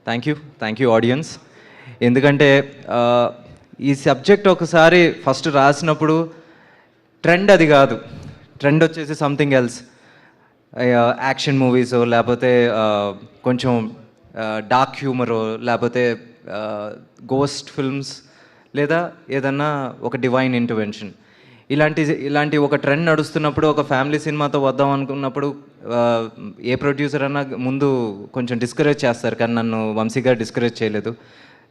Thank you audience. ఎందుకంటే ఈ subject ఒకసారి ఫస్ట్ రాసినప్పుడు ట్రెండ్ అది కాదు, ట్రెండ్ వచ్చేసి సంథింగ్ ఎల్స్, యాక్షన్ మూవీస్ లేకపోతే కొంచెం డార్క్ హ్యూమరో లేకపోతే గోస్ట్ ఫిల్మ్స్ లేదా ఏదన్నా ఒక డివైన్ ఇంటర్వెన్షన్ ఇలాంటి ఒక ట్రెండ్ నడుస్తున్నప్పుడు ఒక ఫ్యామిలీ సినిమాతో వద్దాం అనుకున్నప్పుడు ఏ ప్రొడ్యూసర్ అన్నా ముందు కొంచెం డిస్కరేజ్ చేస్తారు, కానీ నన్ను వంశీ గారు డిస్కరేజ్ చేయలేదు,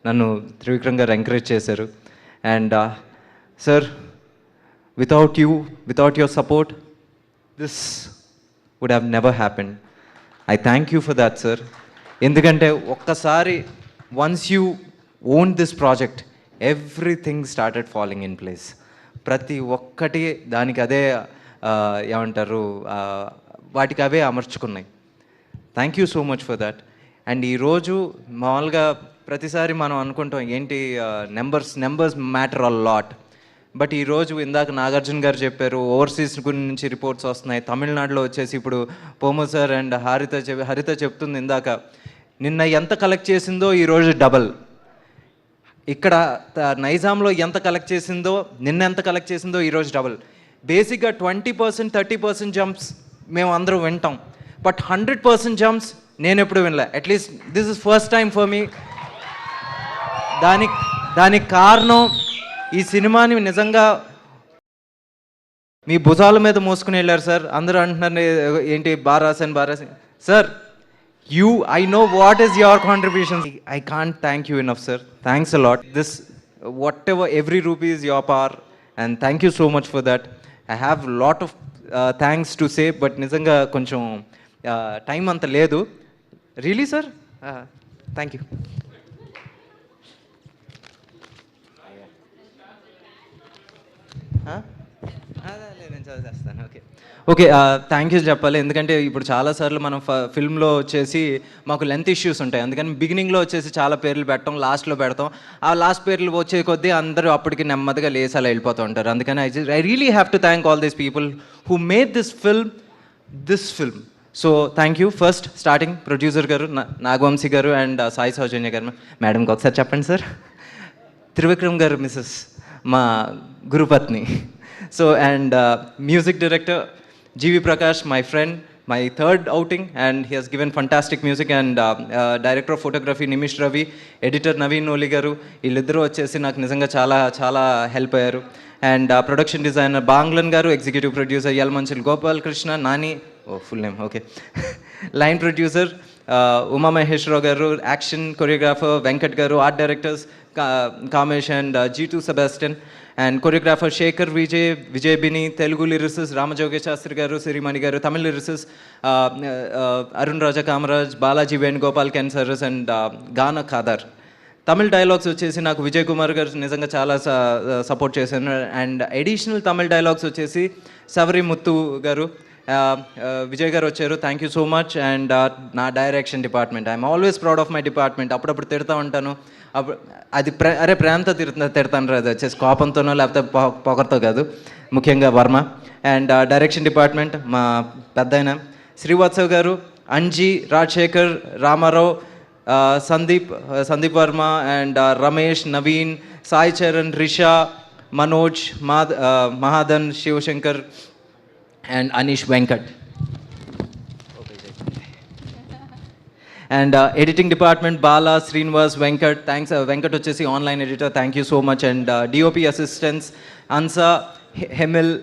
నన్ను త్రివిక్రమ్ గారు ఎంకరేజ్ చేశారు. And sir, without your support this would have never happened. I thank you for that sir. ఎందుకంటే ఒక్కసారి once you own this project everything started following in place. ప్రతి ఒక్కటి దానికి అదే ఏమంటారు, వాటికి అవే అమర్చుకున్నాయి. Thank you so much for that. And ఈరోజు మామూలుగా ప్రతిసారి మనం అనుకుంటాం ఏంటి numbers matter a lot. But ఈరోజు ఇందాక నాగార్జున గారు చెప్పారు, ఓవర్సీస్ గురించి రిపోర్ట్స్ వస్తున్నాయి. తమిళనాడులో వచ్చేసి ఇప్పుడు పోమో సార్ అండ్ హరిత చెప్తుంది ఇందాక, నిన్న ఎంత కలెక్ట్ చేసిందో ఈరోజు డబల్. ఇక్కడ నైజాంలో ఎంత కలెక్ట్ చేసిందో నిన్న ఎంత కలెక్ట్ చేసిందో ఈరోజు డబల్. బేసిక్గా 20% 30% జంప్స్ మేము అందరూ వింటాం, బట్ 100% జంప్స్ నేను ఎప్పుడు వినలే. At least this is first time for me. దానికి కారణం ఈ సినిమాని నిజంగా మీ భుజాల మీద మోసుకుని వెళ్ళారు సార్. అందరూ అంటున్నారు ఏంటి బారాసన్ sir, I know what is your contribution. I can't thank you enough, sir. Thanks a lot. Whatever, every rupee is your power, and thank you so much for that. I have a lot of thanks to say, but nizanga koncham time anta ledu. Really, sir? Thank you. Okay, thank you చెప్పాలి. ఎందుకంటే ఇప్పుడు చాలాసార్లు మనం ఫిల్మ్లో వచ్చేసి మాకు length issues ఉంటాయి, అందుకని బిగినింగ్లో వచ్చేసి చాలా పేర్లు పెట్టడం, లాస్ట్లో పెడతాం. ఆ లాస్ట్ పేర్లు వచ్చే కొద్దీ అందరూ అప్పటికి నెమ్మదిగా లేసి అలా వెళ్ళిపోతూ ఉంటారు. అందుకని I really have to thank all these people who made this film. So thank you. First starting producer గారు నాగవంశీ గారు అండ్ సాయి సౌజన్య గారు. మేడంకి ఒకసారి చెప్పండి సార్. త్రివిక్రమ్ గారు మిస్సెస్ మా గురుపత్ని. So and music director G.V. Prakash, my friend, my third outing, and he has given fantastic music. And director of photography Nimish Ravi, editor Naveen Noli garu, వీళ్ళిద్దరూ వచ్చేసి నాకు నిజంగా చాలా చాలా హెల్ప్ అయ్యారు. And production designer Banglan garu, executive producer Yalamanchili Gopal Krishna Nani, full name okay, line producer Uma Maheswara Rao garu, action choreographer Venkat garu, art directors Kamesh and G2 Sebastian, and choreographer Sekhar Vijay Bini, Telugu lyricists Ramajogayya Sastry garu, Sirimani garu, Tamil lyricists Arun Raja Kamaraj, Balaji Venugopal కెన్సర్స్ and Gana Khader. Tamil dialogues వచ్చేసి నాకు విజయ్ కుమార్ గారు నిజంగా చాలా సపోర్ట్ చేశాను. అండ్ అడిషనల్ తమిళ్ డైలాగ్స్ వచ్చేసి సవరి ముత్తు గారు, విజయ్ గారు వచ్చారు. Thank you so much. And నా direction department, I'm always proud of my department. అప్పుడప్పుడు తిడతా ఉంటాను, అది ప్రేమతో తిడతాను రా, అది వచ్చేసి కోపంతోనో లేకపోతే పొగర్తో కాదు, ముఖ్యంగా వర్మ. అండ్ డైరెక్షన్ డిపార్ట్మెంట్ మా పెద్దయిన Srivatsav garu, Anji, Rajasekhar, Ramarao, Sandeep Varma and Ramesh, Naveen, Sai Charan, Risha, Manoj, Mahadan, Sivasankar and Anish Venkat. And editing department Bala, Srinivas, Venkat. Thanks. Venkat వచ్చేసి online editor, thank you so much. And DOP assistants Ansa, Hemil,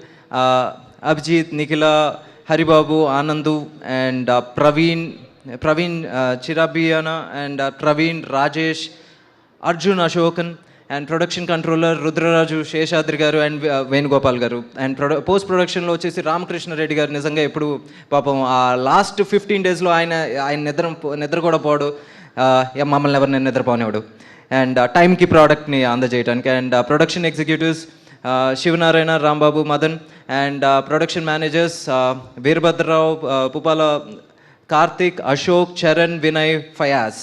Abhijit, Nikhila, Haribabu, Anandu and Praveen చిరాబియానా and Praveen, Rajesh, Arjun, Asokan. And production controller Rudraraju, Seshadri garu and Venugopal గారు. అండ్ పోస్ట్ ప్రొడక్షన్లో వచ్చేసి రామకృష్ణారెడ్డి గారు. నిజంగా ఎప్పుడు పాపం ఆ లాస్ట్ 15 డేస్లో ఆయన నిద్ర కూడా పోడు, మమ్మల్ని ఎవరిని నిద్రపోనేవాడు. అండ్ టైంకి ప్రోడక్ట్ని అందజేయడానికి. And production executives Shivanarayana, Rambabu, Madan. And production managers Veerabhadrarao, Pupala, Karthik, Ashok, Charan, Vinay, Fayaz.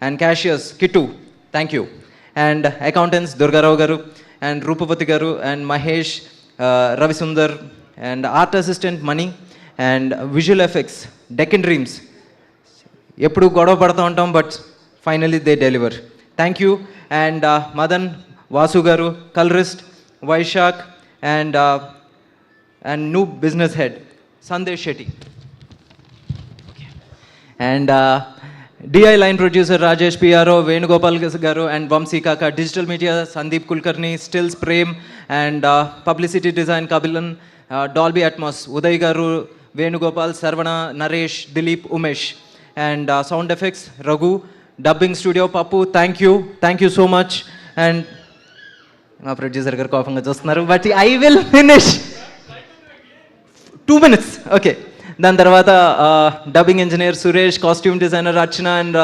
And cashiers Kittu, thank you. And accountants Durgarao garu and Rupavathi garu and Mahesh, Ravisundar. And art assistant Mani. And visual effects Deccan Dreams. ఎప్పుడు గొడవ పడుతూ ఉంటాం, but finally they deliver. Thank you. And Madan, Vasu garu, colourist, Vaisakh, and new business head, Sandesh Shetty. And DI line producer Rajesh PRO, Venugopal garu, and Vamsi Kaka. Digital media Sandeep Kulkarni, stills Prem, and publicity design Kabilan, Dolby Atmos Uday garu, Venugopal, Sarvana, Naresh, Dilip, Umesh. And sound effects Raghu, dubbing studio Pappu. Thank you so much. And my producer garu coughing ga chustunaru, but I will finish. 2 minutes. Okay. దాని తర్వాత dubbing engineer Suresh, costume designer Archana, and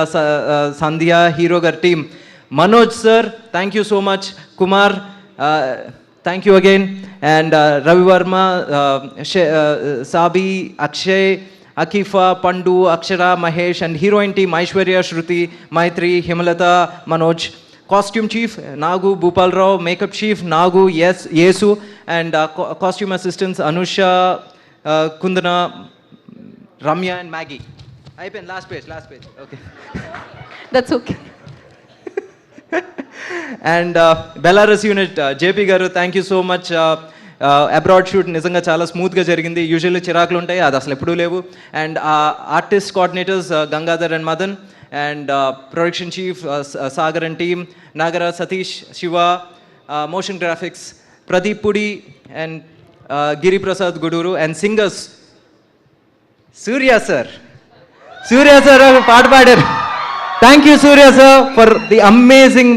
Sandhya, hero గారి team. Manoj sir, thank you so much. Kumar, thank you again. And Ravivarma, Sabi, Akshay, Akifa, Pandu, Akshara, Mahesh, and heroine team Aishwarya, Shruti, Maitri, Himalatha, Manoj. Costume chief Nagu, Bhupalarao. Makeup chief Nagu, Yesu. And costume assistants Anusha, Kundana, Ramya, and Maggie. అయిపోయింది. Last page. Okay, that's okay. And Belarus unit JP garu, thank you so much. Abroad shoot నిజంగా చాలా స్మూత్గా జరిగింది. Usually చిరాకులు ఉంటాయి, అది అసలు ఎప్పుడూ లేవు. And artist coordinators Gangadhar and Madan. And production chief Sagar and team, Nagara, Satish, Shiva. Motion graphics Pradeep Pudi and Giri Prasad Gudur. And singers Surya sir ఒక పాట పాడారు. Thank you Surya sir for the amazing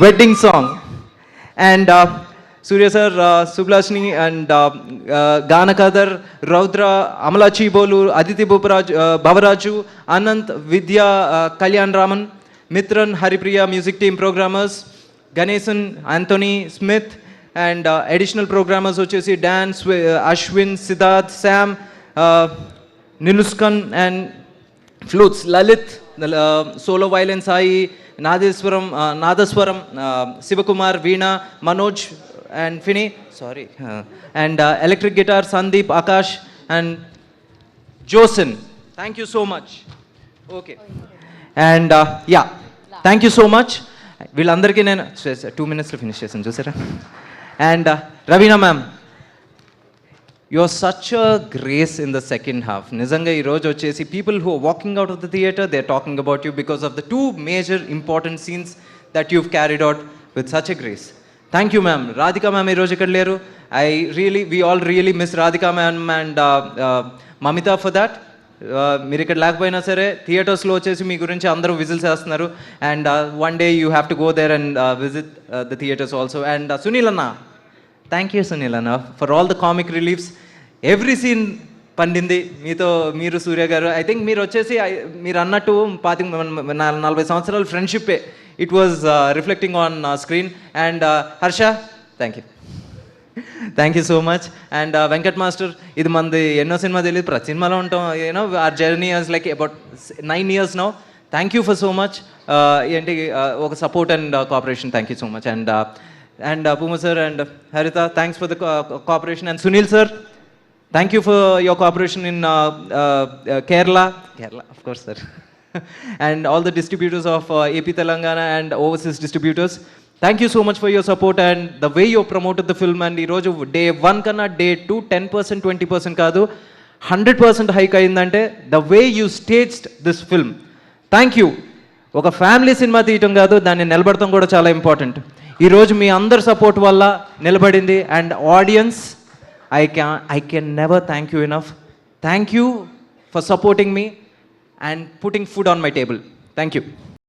wedding song. And Surya sir, Sublashni, and Ganakadar, Raudra, Amala Chibolu, Aditi Bhavaraju, Anant, Vidya, Kalyan Raman, Mithran, Haripriya, music team programmers, Ganesan, Anthony, Smith. And additional programmers వచ్చేసి don, Ashwin, Siddharth, Sam, Niluskan, and flutes Lalit, solo violin Sai, nadaswaram Shivakumar, veena, Manoj, and Finny, and electric guitar Sandeep, Akash, and జోసన్. Thank you so much. Okay. And thank you so much. వీళ్ళందరికీ నేను 2 minutesలో finish చేశాను, చూసారా. And Raveena ma'am, you are such a grace in the second half. నిజంగా ఈరోజు వచ్చేసి people who walking out of the theatre, they are talking about you because of the 2 major important scenes that you've carried out with such a grace. Thank you ma'am. Radhika ma'am ఈరోజు ఇక్కడ లేరు. we all really miss Radhika ma'am and Mamitha for that. మీరు ఇక్కడ లేకపోయినా సరే థియేటర్స్లో వచ్చేసి మీ గురించి అందరూ విజిల్స్ వేస్తున్నారు. And one day you have to go there and visit the theatres also. And Sunil అన్న, థ్యాంక్ యూ సునీల్ అన్న for all the comic reliefs. Every scene పండింది మీరు సూర్య గారు. ఐ థింక్ మీరు వచ్చేసి మీరు అన్నట్టు 40 సంవత్సరాల ఫ్రెండ్షిప్పే. It was reflecting on screen. And Harsha, thank you so much. And Venkat master, ఇది మనది ఎన్నో సినిమా తెలియదు, ప్రతి సినిమాలో ఉంటాం. You know our journey is like about 9 years now. Thank you for so much. ఏంటి ఒక support and cooperation. Thank you so much. And Pooma sir and Haritha, thanks for the cooperation. And Sunil sir, thank you for your cooperation in Kerala, of course sir. And all the distributors of AP Telangana and overseas distributors, thank you so much for your support and the way you promoted the film. And ఈరోజు day 1 కన్నా day 2 10% 20% కాదు 100% hike అయిందంటే the way you staged this film. Thank you. ఒక family cinema తీయటం కాదు, దాన్ని నిలబడటం కూడా చాలా ఇంపార్టెంట్. ఈరోజు మీ అందరి సపోర్ట్ వల్ల నిలబడింది. And audience, I can never thank you enough. Thank you for supporting me and putting food on my table. Thank you.